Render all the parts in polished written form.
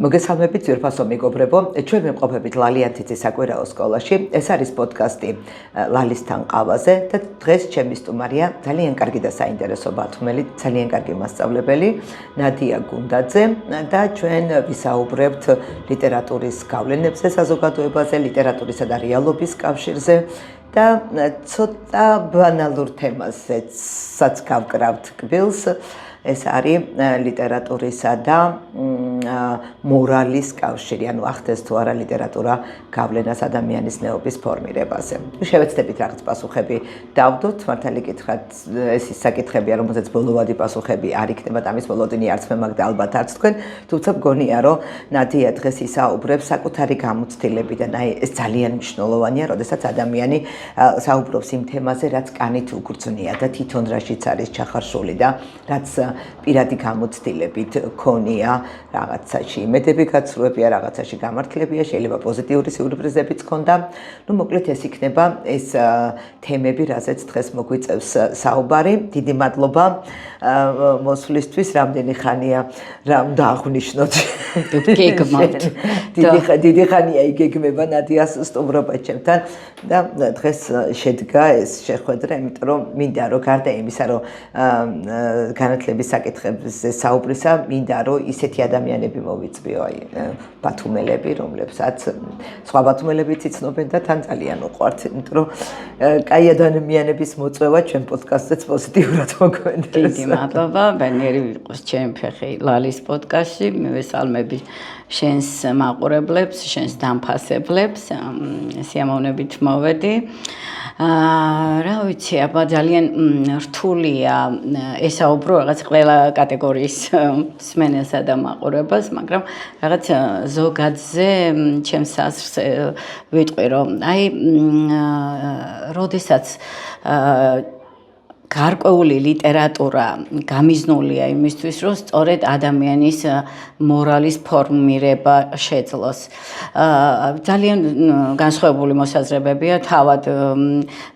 მოგესალმებით ძვირფასო მეგობრებო, ჩვენ ვიმყოფებით ლალიანთიცის საკვირაო სკოლაში. ეს არის პოდკასტი ლალისთან ყავაზე და დღეს ჩემი სტუმარია ძალიან კარგი და საინტერესო ბათუმელი, ძალიან კარგი მასწავლებელი ნადია გუნდაძე და ჩვენ ვისაუბრებთ ლიტერატურის გავლენებზე საზოგადოებაზე, ლიტერატურისა და რეალობის კავშირზე და ცოტა ბანალურ თემაზეც გავკრავთ კბილს. ეს არის ლიტერატურისა და მორალის კავშირი, ანუ ახდენს თუ არა ლიტერატურა გავლენას ადამიანის ნეობის ფორმირებაზე. შევეცდებით რაღაც პასუხები დავდოთ, მართალი გითხრათ, ეს ის საკითხებია, რომელზეც ბოლოვადი პასუხები არ იქნება, ამის ბოლოდინი არც მე მაგ და ალბათ არც თქვენ, თუმცა მგონია, რომ ნადია დღეს ისაუბრებს საკუთარი გამოცდილებიდან, აი ეს ძალიან მნიშვნელოვანია, როდესაც ადამიანი საუბრობს იმ თემაზე, რაც კანით უგრძნია და თვითონ რაშიც არის ჩახარშული და რაც პირადი გამოცდილებით ქონია რაღაცაში იმედები გაცრუებია, რაღაცაში გამართლებია, შეიძლება პოზიტიური სიურპრიზებიც ქონდა. მოკლედ ეს იქნება ეს თემები, რაზეც დღეს მოგვიწევს საუბარი. დიდი მადლობა მოსვლისთვის, რამდენი ხანია რამ დააღვნიშნოთ. გეგმავთ. დიდი ხანია იგეგმება ნადიას სტუმრობა ჩემთან და დღეს შედგა ეს შეხვედრა, იმიტომ რომ მინდა რომ გარდა იმისა, რომ განათლების საკითხებზე საუბრისა, მინდა რომ ისეთი ადამიანები მოვიწვიო, აი ბათუმელები, რომლებსაც სხვა ბათუმელებიც იცნობენ და თან ძალიან უყვართ, იმიტომ რომ კაი ადამიანების მოწვევა ჩვენ პოდკასტზეც პოზიტიურად მოგვენდეს. დიდი მადლობა, ბენიერი ვიყოს ჩემი ფეხი ლალის პოდკასტში, მივესალმები შენს მაყურებლებს, შენს დამფასებლებს, სიამოვნებით მოვედი. რა ვიცი, აბა ძალიან რთულია ესაუბრო რაღაც ყველა კატეგორიის მსმენელსა და მაყურებელს, მაგრამ რაღაც ზოგადზე ჩემს აზრს ვიტყვი, რომ აი როდესაც გარკვეული ლიტერატურა გამიზნულია იმისთვის, რომ სწორედ ადამიანის მორალის ფორმირება შეძლოს. ძალიან განსხვავებული მოსაზრებებია, თავად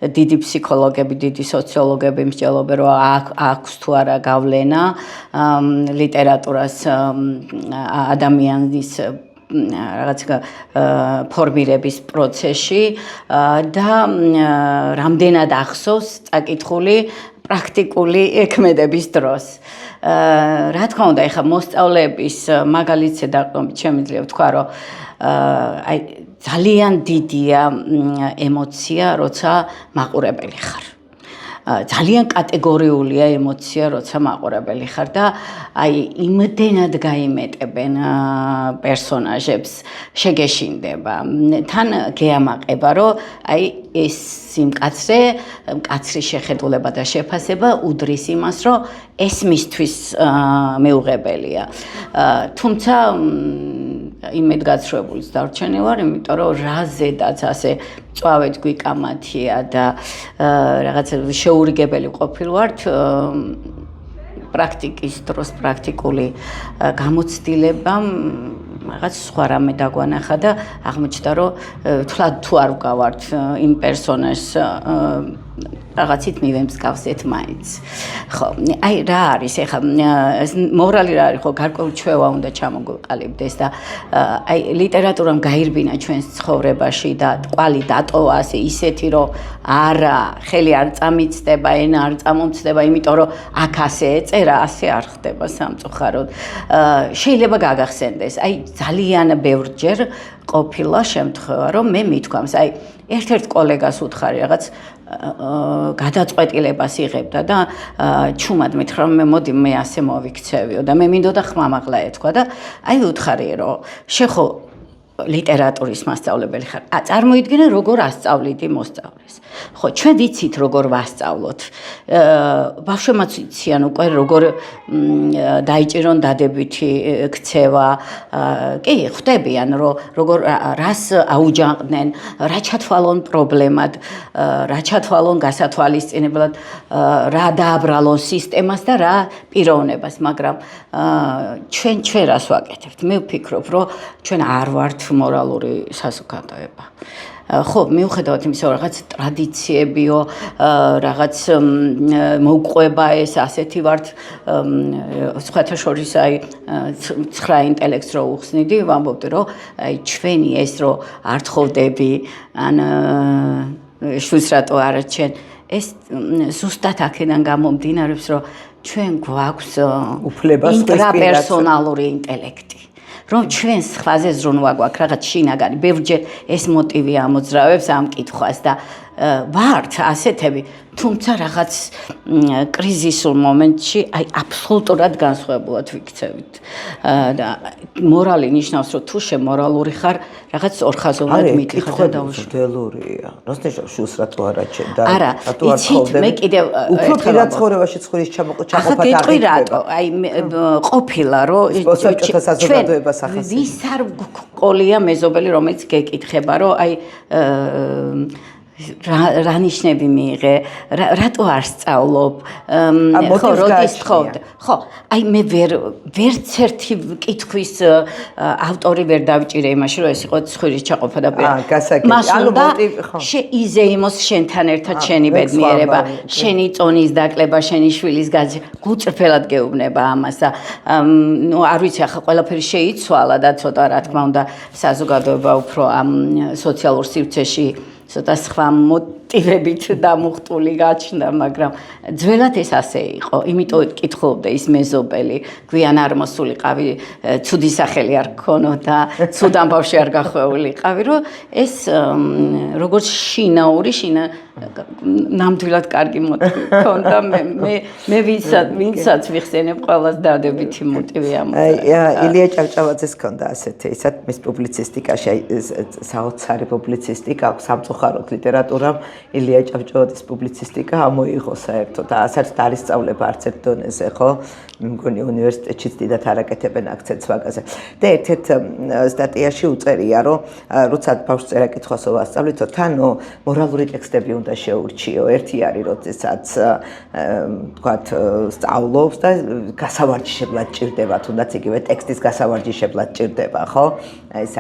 დიდი ფსიქოლოგები, დიდი სოციოლოგები მსჯელობენ, რომ აქვს თუ არა გავლენა ლიტერატურას ადამიანის რაღაც ფორმირების პროცესში და რამდენად ახსოვს წაკითხული პრაქტიკული ქმედების დროს. რა თქმა უნდა, ეხლა მოსწავლეების მაგალითზე დაყრდნობით შემიძლია ვთქვა, რომ აი ძალიან დიდია ემოცია, როცა მაყურებელი ხარ. ძალიან კატეგორიულია ემოცია, როცა მაყურებელი ხარ და აი იმდენად გაიმეტებენ პერსონაჟებს, შეგეშინდება. თან გეამაყება, რომ აი ეს სიმკაცრე, მკაცრი შეხედულება და შეფასება უდრის იმას, რომ ეს მისთვის მეუღებელია. თუმცა იმედგაცრუებულიც დარჩენი ვარ, იმიტომ რომ რაზედაც ასე წვავეთ გვიკამათია და რაღაც შეურიგებელი ყოფილვართ, პრაქტიკის დროს პრაქტიკული გამოცდილებამ რაღაც სხვა რამე დაგვანახა და აღმოჩნდა, რომ თვლად თუ არ ვგავართ იმ პერსონაჟს რაღაცით მივემსგავსეთ მაინც. ხო, აი რა არის ეხლა მორალი რა არის, ხო, გარკვეული ჩვევა უნდა ჩამოგვიყალიბდეს და აი ლიტერატურამ გაირბინა ჩვენს ცხოვრებაში და კვალი დატოვა ასე ისეთი, რომ არა, ხელი არ წამიწდება, ენა არ წამომწდება, იმიტომ რომ აქ ასე ეწერა, ასე არ ხდება სამწუხაროდ. შეიძლება გაგახსენდეს, აი ძალიან ბევრჯერ ყოფილა შემთხვევა, რომ მე მithქვამს, აი ერთ-ერთ კოლეგას უთხარი რაღაც გადაწყვეტილებას იღებდა და ჩუმად მითხრა, მოდი მე ასე მოვიქცევიო და მე მინდოდა ხმამაღლა ეთქვა და აი უთხარი, რომ შეხო ლიტერატურის მასწავლებელი ხარ. წარმოიდგინე, როგორ ასწავლით იმ მოსწავლეს. ხო, ჩვენ ვიცით, როგორ ვასწავლოთ. ბავშვებმაც იციან უკვე, როგორ დაიჭირონ დადებითი ქცევა. კი, ხვდებიან, რომ როგორ რას აუჯანყდნენ, რა ჩათვალონ პრობლემად, რა ჩათვალონ გასათვალისწინებლად, რა დააბრალონ სისტემას და რა პიროვნებას, მაგრამ ჩვენ რას ვაკეთებთ? მე ვფიქრობ, რომ ჩვენ არ ვართ მორალური საზოგადოება. ხო, მიუხედავად იმისა, რომ რაღაც ტრადიციებიო, რაღაც მოგყვება ეს ასეთი ვართ, სხვათა შორის აი 9 ინტელექტს რო უხსნიდი, ვამბობდი, რომ აი ჩვენი ეს რო არ თხოვდები, ან შვილს რატო არ აჩენ, ეს ზუსტად აქედან გამომდინარეობს, რომ ჩვენ გვაქვს ინტრაპერსონალური ინტელექტი. რომ ჩვენ სხვაზე ზრუნვა გვაქვს რაღაც შინაგანი, ბევრჯერ ეს მოტივი ამოძრავებს ამ კითხვას და ვართ ასეთები, თუმცა რაღაც კრიზისულ მომენტში აი აბსოლუტურად განსხვავებულად ვიქცევით. და მორალი ნიშნავს, რომ თუ შემორალური ხარ, რაღაც ორხაზოვნად მიკითხა და დაუშვი. დელურია. როსტეშო შულს რატო არ აჩენ და რატო არ ხოვდები? მე კიდევ უფრო პირად ცხოვრებაში ცხურის ჩამოყოფა აღარ რატო? აი ყოფილა რომ ჩვენ ვის არ ყოლია მეზობელი, რომელიც გეკითხება, რომ აი რა ნიშნები მიიღე, რატო არ სწავლობ, ხო, როდის თხოვდა. ხო, აი მე ვერც ერთი კითხვის ავტორი ვერ დავჭირე იმაში, რომ ეს იყო ცხვირის ჩაყოფა და შეიზეიმოს შენთან ერთად შენი ბედნიერება, შენი წონის დაკლება, შენი შვილის გაძი, გუწრფელად გეუბნება ამას და ნუ არ ვიცი, ახლა ყველაფერი შეიცვალა და ცოტა რა თქმა უნდა საზოგადოება უფრო ამ სოციალურ სივრცეში ცოტა სხვა მოტივებით დამუხტული გაჩნდა, მაგრამ ძველად ეს ასე იყო, იმიტომ კითხულობდა ის მეზობელი, გვიან არ მოსულიყავი, ცუდი სახელი არ გქონოდა, ცუდ ამბავში არ გახვეულიყავი, რომ ეს როგორც შინაური ნამდვილად კარგი მოტივი ქონდა, მე ვინცაც ვიხსენებ ყველას დადებითი მოტივი ამოწია. ილია ჭავჭავაძეს ქონდა ასეთი, ისეთ მის პუბლიცისტიკაში, საოცარი პუბლიცისტიკა აქვს, სამწუხაროდ ლიტერატურამ ილია ჭავჭავაძის პუბლიცისტიკა ამოიღო საერთოდ და საერთოდ არ ისწავლება არც ერთ დონეზე, ხო? მე მგონი უნივერსიტეტშიც დიდად არ აკეთებენ აქცენტს მაგაზე. და ერთ-ერთ სტატიაში უწერია, რომ როცა ბავშვს წერა კითხვას ვასწავლითო, თან მორალური ტექსტები უნდა შეურჩიო. ერთი არის, როდესაც თქვათ სწავლობს და გასავარჯიშებლად ჭირდება, თუნდაც იგივე ტექსტის გასავარჯიშებლად ჭირდება, ხო? აი ეს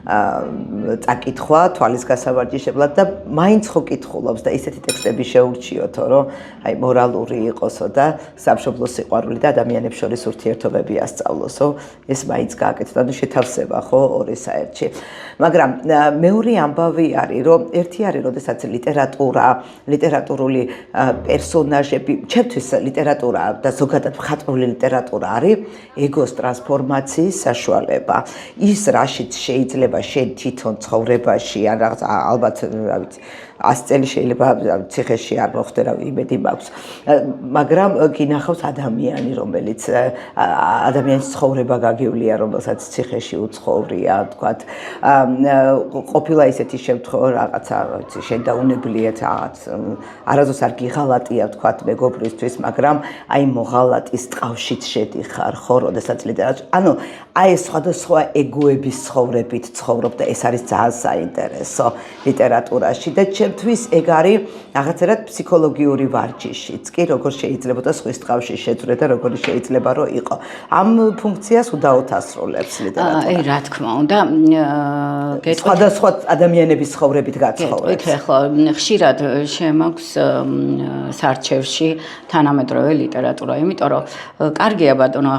წაკითხვა თვალის გასავარჯიშებლად და მაინც ხო კითხულობს და ისეთი ტექსტები შეურჩიოთო, რომ აი მორალური იყოსო და სამშობლო სიყვარული და ადამიანებს შორის ურთიერთობები ასწავლოსო, ეს მაინც გააკეთო და შეთავსება ხო ორი საერთში. მაგრამ მეორე ამბავი არის, რომ ერთი არის, როდესაც ლიტერატურული პერსონაჟები, ჩემთვის ლიტერატურა და ზოგადად მხატვრული ლიტერატურა არის ეგოს ტრანსფორმაციის საშუალება. ის რაშიც შეიძლება შენ თვითონ ცხოვრებაში ან რაღაც ალბათ რა ვიცი 100 წელი შეიძლება ციხეში არ მოხდე რა იმედი მაქვს მაგრამ გინახავს ადამიანი რომელიც ადამიანის ცხოვრება გაგივლია რომელსაც ციხეში უცხოვრია თქვათ ყოფილა ისეთი შემთხვევა რაღაცა რა ვიცი შენ დაუნებლიეთ რაღაც არასდროს არ გიღალატია თქვათ მეგობრისთვის მაგრამ აი მოღალატის ტყავშიც შედიხარ ხო როდესაც ლიტერატურა ანუ აი სხვადასხვა ეგოების ცხოვრებით ცხოვრობ და ეს არის ძალიან საინტერესო ლიტერატურაში და ჩემთვის ეგ არის რაღაცერად ფსიქოლოგიური ვარჯიშიც კი როგორ შეიძლება და სხვის ტყავში შეძვრე და როგორ შეიძლება რომ იყო ამ ფუნქციას უდაოდ ასრულებს ლიტერატურა აი რა თქმა უნდა სხვადასხვა ადამიანების ცხოვრებით გაცხოვრებს ეხლა ხშირად შემაქვს სარჩევში თანამედროვე ლიტერატურა იმიტომ რომ კარგია ბატონო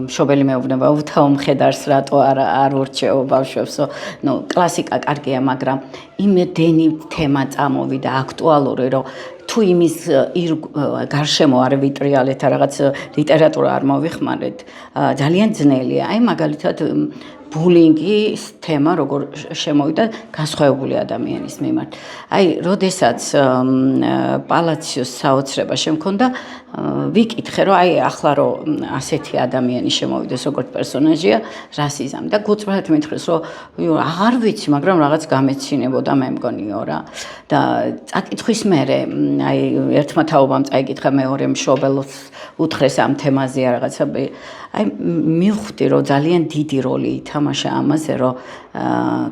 მშობელი მეუბნება მხედარს რატო არ ურჩეო ბავშვებსო ნუ კლასიკა კარგია მაგრამ იმდენი თემა წამოვიდა აქტუალური რომ თუ იმის გარშემო არ ვიტრიალეთ რაღაც ლიტერატურა არ მოვიხმარეთ ძალიან ძნელია აი მაგალითად ბულინგის თემა როგორ შემოვიდა განსხვავებული ადამიანის მიმართ. აი, როდესაც პალაციოს საოცრება შემქონდა, ვიკითხე, რომ აი ახლა რომ ასეთი ადამიანი შემოვიდეს როგორც პერსონაჟია, რასიზმი და გუწვრთად მითხრეს, რომ აღარ ვიცი, მაგრამ რაღაც გამეცინებოდა მე მგონიო რა. და წაკითხვის მერე, აი ერთმა თაობამ წაიკითხა მეორე მშობელს უთხრეს ამ თემაზე რაღაცა აი მივხვდი რომ ძალიან დიდი როლი ითამაშა ამაზე რომ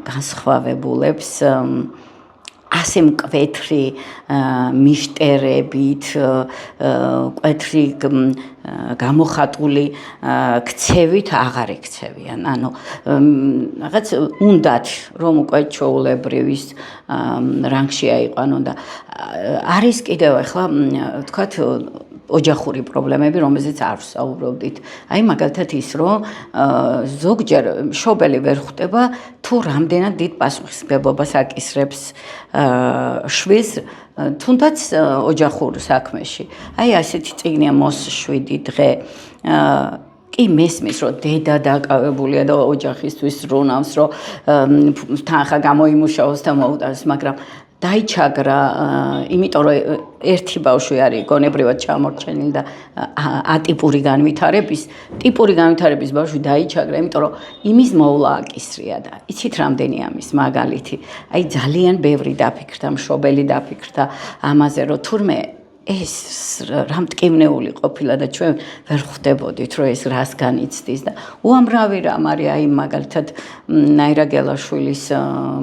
განსხვავებულებს ასე მკვეთრი მიშტერებით, მკვეთრი გამოხატული ქცევით აღარ ექცევიან. ანუ რაღაც უნდათ რომ უკვე ჩვეულებრივის რანგში აიყვანონ და არის კიდევ ახლა ვთქვათ ოჯახური პრობლემები, რომელზეც არ ვსაუბრობდით. აი მაგალითად ის, რომ ზოგჯერ მშობელი ვერ ხვდება თუ რამდენად დიდ პასუხისმგებლობას აკისრებს შვილს თუნდაც ოჯახურ საქმეში. აი ასეთი წიგნია მოსშვიდი დღე. კი მესმის რომ დედა დაკავებულია და ოჯახისთვის რუნავს, რომ თანხა გამოიმუშაოს და მოუტანოს, მაგრამ დაიჩაგრა, იმიტომ რომ ერთი ბავშვი არის გონებრივად ჩამორჩენილი და ატიპური განვითარების ბავშვი დაიჩაგრა, იმიტომ რომ იმის მოვლა აკისრია და იცით რამდენი ამის მაგალითი. აი ძალიან ბევრი დაფიქრდა, მშობელი დაფიქრდა ამაზე, რომ თურმე ეს რა მტკივნეული ყოფილა და ჩვენ ვერ ხვდებოდით რომ ეს რას განიცდის და უამრავი რამ არის აი მაგალითად ნაირა გელაშვილის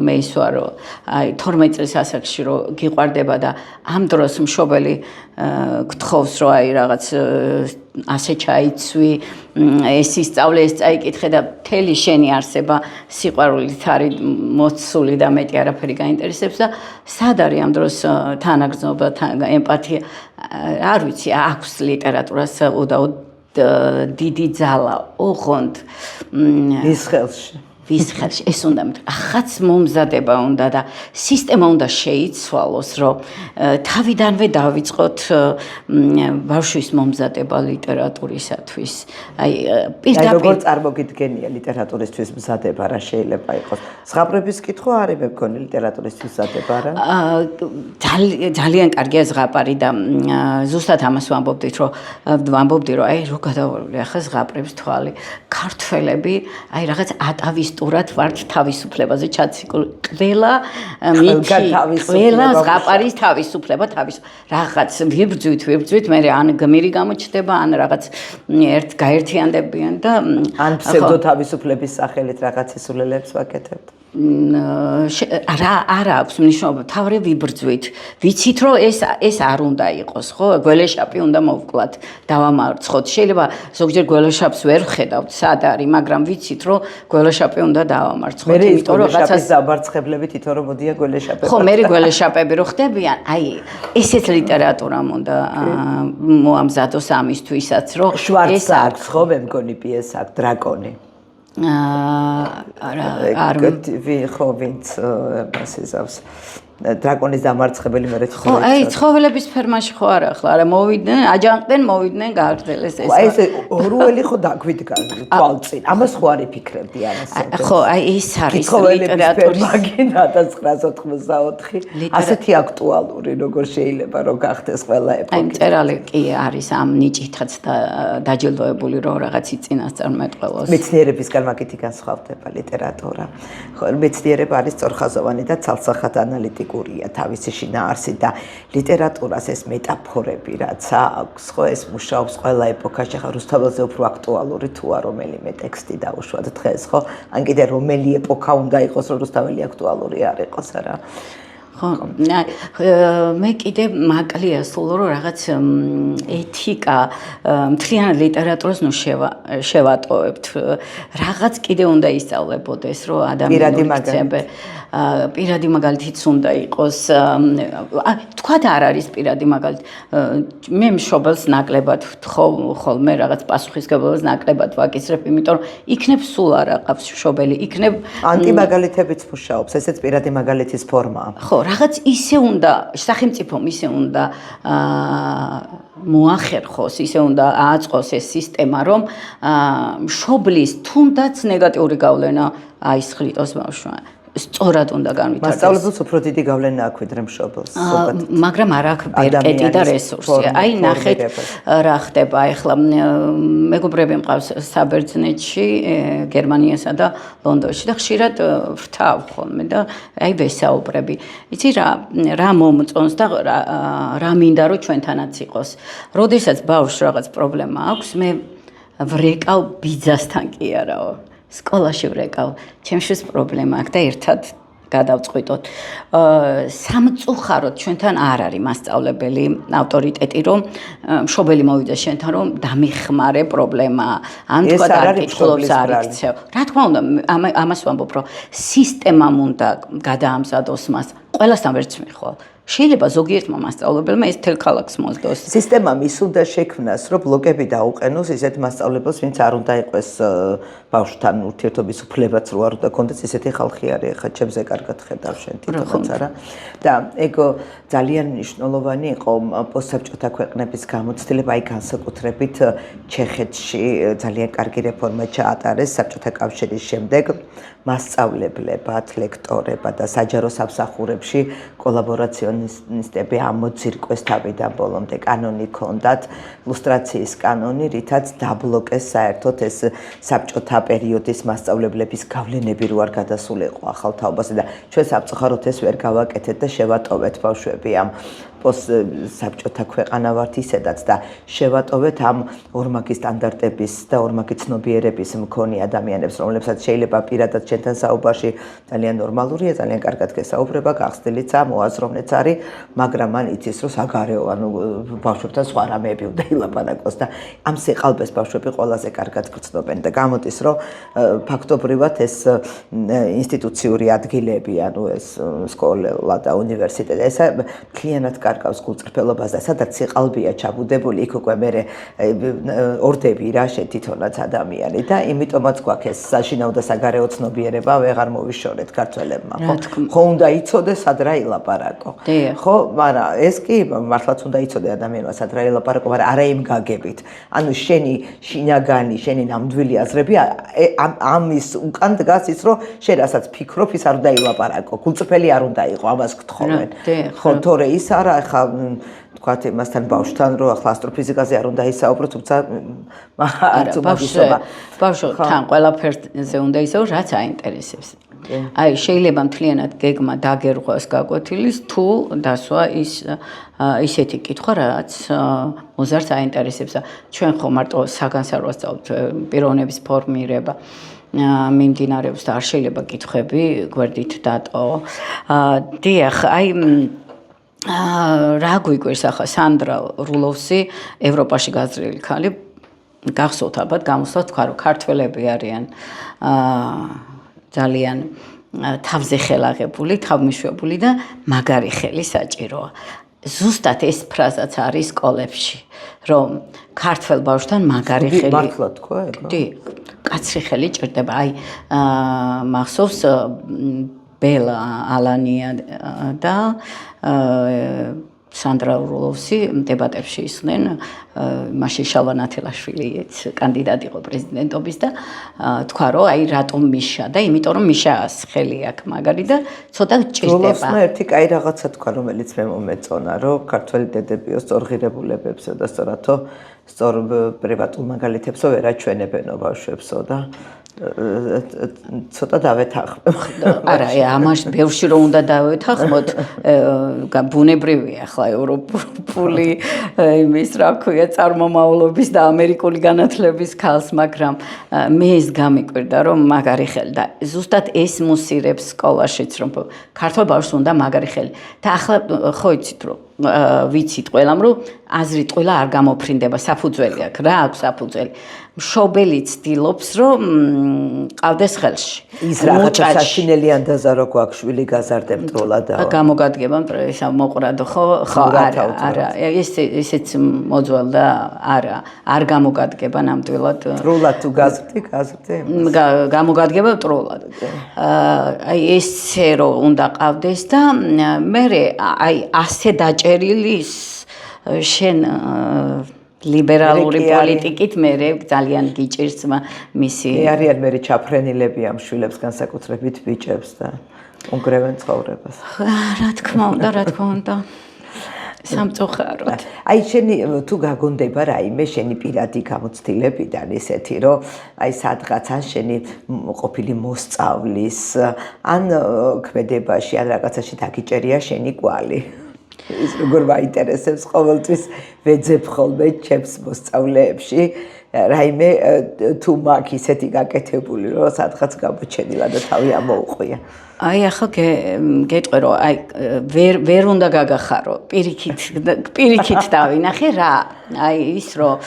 მეისვა რომ აი 12 წლის ასაკში რომ გიყვარდება და ამ დროს მშობელი გთხოვს რომ აი რაღაც ასე ჩაიცვი ეს ისწავლე ეს წაიკითხე და მთელი შენი არსება სიყვარულით არის მოცული და მეტი არაფერი გაინტერესებს და სად არის ამ დროს თანაგრძნობა ემპათია არ ვიცი აქვს ლიტერატურას უდაოდ დიდი ძალა ოღონდ ის ხელში ვის ხელში ეს უნდა ახაც მომზადება უნდა და სისტემა უნდა შეიცვალოს რომ თავიდანვე დავიწყოთ ბავშვის მომზადება ლიტერატურისათვის აი პირდაპირ როგორ წარმოგიდგენია ლიტერატურისთვის მზადება რა შეიძლება იყოს ზღაპრების კითხვა არის მე მგონი ლიტერატურისთვის მზადება რა ძალიან კარგია ზღაპარი და ზუსტად ამას ვამბობდი რომ აი რო გადავარული ახლა ზღაპრების თვალი ქართველები აი რაღაც ატავის ურად ვართ თავისუფლებაზე ჩაციკული ყველა ზღაპარის თავისუფლება რაღაც ვიბრძვით მე ან გმირი გამოჩდება ან რაღაც ერთ გაერთიანდებიან და ან ფსევდო თავისუფლების სახელით რაღაც ისულელებს ვაკეთებთ არა აქვს მნიშვნელობა თავრე ვიბრძვით ვიცით რომ ეს არ უნდა იყოს ხო გველეშაპი უნდა მოვკლათ დავამარცხოთ შეიძლება ზოგჯერ გველეშაპს ვერ ვხედავთ სად არის მაგრამ ვიცით რომ გველეშაპი უნდა დავამარცხოთ იმიტომ რომ რაღაცას დამარცხებლები თვითონ რომ მოდიან გველეშაპები ხო მე გველეშაპები რო ხდებიან აი ესეც ლიტერატურამ უნდა მოამზადოს ამისთვისაც რომ ეს აქვს ხო მე მგონი პიესა აქვს დრაკონი არ ხო ვინც მასიზავს დრაკონის დამარცხებელი მე რეცი ხო აი ცხოველების ფერმაში ხო არა ახლა არა მოვიდნენ აჯანყდნენ მოვიდნენ გააგრძელეს ეს აი ეს ორუელი ხო დაგვიდგა თვალწინ ამას ხო არ იფიქრებდი ამას ხო აი ეს არის ლიტერატურის მაგინა 1994 ასეთი აქტუალური როგორ შეიძლება რომ გახდეს ყველა ეპოქა აი წერალი კი არის ამ ნიჭითაც დაჯილდოებული რომ რაღაც წინასწარმეტყველოს მეცნიერებისგან მაგითი განსხვავდება ლიტერატურა ხო მეცნიერება არის სწორხაზოვანი და ცალსახად ანალიტიკურია თავისი შინაარსი და ლიტერატურას ეს მეტაფორები რაც აქვს ხო ეს მუშაობს ყველა ეპოქაში ხა რუსთაველზე უფრო აქტუალური თუა რომელიმე ტექსტი დაუშვათ დღეს ხო ან კიდე რომელი ეპოქა უნდა იყოს რომ რუსთაველი აქტუალური არ იყოს არა ხო მე კიდე მაკლია სულ რომ რაღაც ეთიკა მთლიან ლიტერატურას ნუ შევატოვებთ რაღაც კიდე უნდა ისწავლებოდეს რომ ადამიანური პირადი მაგალითიც უნდა იყოს თქვა და არ არის პირადი მაგალითი მე მშობელს ნაკლებად ხოლმე რაღაც პასუხისმგებლობას ნაკლებად ვაკისრებ იმიტომ რომ იქნებ სულ არ აყავს მშობელი იქნებ ანტიმაგალითებიც მუშაობს ესეც პირადი მაგალითის ფორმაა ხო რაღაც ისე უნდა სახელმწიფომ ისე უნდა მოახერხოს ისე უნდა აწყოს ეს სისტემა რომ მშობლის თუნდაც ნეგატიური გავლენა აისხლიტოს ბავშვმა სწორად უნდა განვითარდეს. მასწავლებელს უფრო დიდი გავლენა აქვს ვიდრე მშობელს. მაგრამ არ აქვს ბერკეტი და რესურსი. აი ნახეთ რა ხდება ახლა მეგობრები მყავს საბერძნეთში, გერმანიასა და ლონდონში და ხშირად ვრთავ ხოლმე და აი ვესაუბრები. იცი რა მომწონს და რა მინდა რომ ჩვენთანაც იყოს. როდესაც ბავშვს რაღაც პრობლემა აქვს, მე ვრეკავ ბიძასთან კი არაო. სკოლაში ვრეკავ, ჩემშიც პრობლემა აქვს და ერთად გადავწყვიტოთ. სამწუხაროდ ჩვენთან არ არის მასწავლებელი ავტორიტეტი, რომ მშობელი მოვიდეს შენთან, რომ დამიხმარე პრობლემა, ან თქვა არ კითხულობს არ იქცევ. რა თქმა უნდა, ამას ვამბობ, რომ სისტემამ უნდა გადაამზადოს მას. ყველასთან ვერც მიხვალ. შეიძლება ზოგიერთმა მასწავლებელმა ეს თელ ქალაქს მოსდოს. სისტემამ ის უნდა შექმნას, რომ ბლოკები დაუყენოს ისეთ მასწავლებელს, ვინც არ უნდა იყოს ბავშვთან ურთიერთობის უფლებაც რო არ უნდა კონდეს, ისეთი ხალხი არის, ხა ჩემზე კარგად ხედავ შენ თვითონაც არა. და ეგ ძალიან მნიშვნელოვანი იყო პოსტსაბჭოთა ქვეყნების გამოცდილება, აი განსაკუთრებით ჩეხეთში ძალიან კარგი რეფორმა ჩაატარეს საბჭოთა კავშირის შემდეგ მასწავლებლებად, ლექტორებად და საჯარო სამსახურებში კოლაბორაციონისტები ამოძირკვეს თავიდან ბოლომდე კანონი ჰქონდათ, ლუსტრაციის კანონი, რითაც დაბლოკეს საერთოდ ეს საბჭოთა პერიოდის მასწავლებლების გავლენები რო არ გადასულიყო ახალ თაობაზე და ჩვენ სამწუხაროდ ეს ვერ გავაკეთეთ და შევატოვეთ ბავშვები ამ საბჭოთა ქვეყანა ვართ ისედაც და შევატოვეთ ამ ორმაგი სტანდარტების და ორმაგი ცნობიერების მქონე ადამიანებს, რომლებსაც შეიძლება პირადად ჩვენთან საუბარში ძალიან ნორმალურია, ძალიან კარგად გესაუბრება, გახსნილიცაა, მოაზროვნეც არის, მაგრამ მან იცის, რომ საგარეო, ანუ ბავშვებთან სხვა რამეები უნდა ილაპარაკოს და ამ სიყალბეს ბავშვები ყველაზე კარგად გრძნობენ და გამოდის, რომ ფაქტობრივად ეს ინსტიტუციური ადგილები, ანუ ეს სკოლა და უნივერსიტეტი, ეს მთლიანად კარგავს გულწრფელობას და სადაც სიყალბეა ჩაბუდებული, იქ უკვე მე ორდები რაშე თვითონაც ადამიანი და იმიტომაც გვაქვს ეს საშინაო და საგარეო ცნობიერება ვეღარ მოვიშორეთ ქართველებმა, ხო უნდა იცოდეს სად რა ილაპარაკო. ხო, მაგრამ ეს კი მართლაც უნდა იცოდე ადამიანმა სად რა ილაპარაკო, მაგრამ არა იმ გაგებით. ანუ შენი შინაგანი, შენი ნამდვილი აზრები ამის უკან დგას ის, რომ შენ რასაც ფიქრობ, ის არ უნდა ილაპარაკო. გულწრფელი არ უნდა იყო, ამას გთხოვენ. ხო, თორე ის არა, ხა თქვათ იმასთან ბავშვთან, რომ ახლა ასტროფიზიკაზე არ უნდა ისაუბრო, თუმცა არც უმაგისობა. ბავშვთან ყველაფერზე უნდა ისაუბრო, რაც აინტერესებს. აი, შეიძლება მთლიანად გეგმა დაგერღვას გაკვეთილის, თუ დასვა ისეთი კითხვა, რაც მოზარდს აინტერესებს. ჩვენ ხო მარტო საგანსარვას ვსწავლობთ, პიროვნების ფორმირება მიმდინარეობს და არ შეიძლება კითხვები გვერდით დატოვო. დიახ, აი რა გვიგვირს ახლა სანდრა რულოვსი, ევროპაში გაზრდილი ქალი, გახსოვთ ალბათ, გამოსვლა თქვა, რომ ქართველები არიან ძალიან თავზე ხელაღებული, თავმიშვებული და მაგარი ხელი საჭიროა. ზუსტად ეს ფრაზაც არის სკოლებში, რომ ქართველ ბავშვთან მაგარი ხელი. მართლა თქვა ეგ? დი, კაცრი ხელი ჭირდება. აი, მახსოვს ბელა ალანია და სანდრა რულოვსი დებატებში ისხდნენ, მაშინ შალვა ნათელაშვილიც კანდიდატი იყო პრეზიდენტობის და თქვა, რომ აი რატომ მიშა და იმიტომ რომ მიშას ხელი აქვს მაგარი და ცოტა ჭირდება. რულოვსმა ერთი კაი რაღაცა თქვა, რომელიც მე მომეწონა, რომ ქართველი დედებიო სწორღირებულებებსო და სწორათო სწორ პრივატულ მაგალითებსო ვერ აჩვენებენო ბავშვებსო და ცოტა დავეთანხმებ. არა, ამაში ბევრში რომ უნდა დავეთანხმოთ, ბუნებრივია ახლა ევროპული იმის რა ქვია წარმომავლობის და ამერიკული განათლების ქალს, მაგრამ მე ეს გამიკვირდა, რომ მაგარი ხელი და ზუსტად ეს მუსირებს სკოლაშიც, რომ ქართულ ბავშვს უნდა მაგარი ხელი. და ახლა ხო იცით რომ ვიცით ყველამ, რომ აზრით ყველა არ გამოფრინდება, საფუძველი აქვს, რა აქვს საფუძველი. მშობელი ცდილობს, რომ ყავდეს ხელში. ის რაღაცა საშინელი ანდაზა რო გვაქვს, შვილი გაზარდებ ტროლადა. გამოგადგება ისა მოყრადო, ხო, არა, ესეც მოძვალ და არ გამოგადგება ნამდვილად. ტროლად თუ გაზრდი? გამოგადგება ტროლად. აი ესე რო უნდა ყავდეს და მე აი ასე დაჭერილის შენ ლიბერალური პოლიტიკით მე ძალიან გიჭირს მისი. არიან მე ჩაფრენილები ამ შვილებს განსაკუთრებით ბიჭებს და უნგრევენ ცხოვრებას. რა თქმა უნდა. სამწუხაროდ. აი შენი თუ გაგონდება რაიმე შენი პირადი გამოცდილებიდან ისეთი, რომ აი სადღაც ან შენი ყოფილი მოსწავლის ან ქმედებაში ან რაღაცაში დაგიჭერია შენი კვალი. ის როგორ მაინტერესებს ყოველთვის ვეძებ ხოლმე ჩემს მოსწავლეებში რაიმე თუ მაქვს ისეთი გაკეთებული, რომ სადღაც გამოჩენილა და თავი ამოუყვია. აი ახლა გეტყვი რომ აი ვერ უნდა გაგახარო პირიქით დავინახე რა აი ის რომ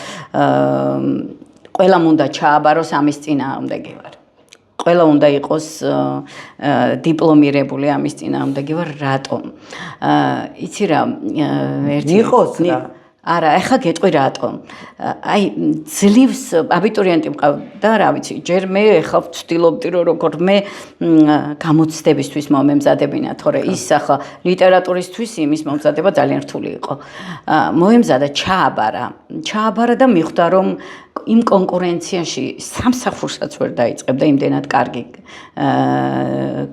ყველამ უნდა ჩააბაროს ამის წინააღმდეგი ვარ ყველა უნდა იყოს დიპლომირებული ამის წინააღმდეგი ვარ რატომ იცი რა ერთი იყოს რა არა, ახლა გეტყვი რატომ. აი ძლივს აბიტურიენტი მყავდა, რა ვიცი, ჯერ მე ახლა ვცდილობდი რომ როგორ მე გამოცდებისთვის მომემზადებინა, თორე ის ახლა ლიტერატურისთვის იმის მომზადება ძალიან რთული იყო. მოემზადა ჩააბარა და მიხვდა რომ იმ კონკურენციაში სამსახურსაც ვერ დაიწყებდა იმდენად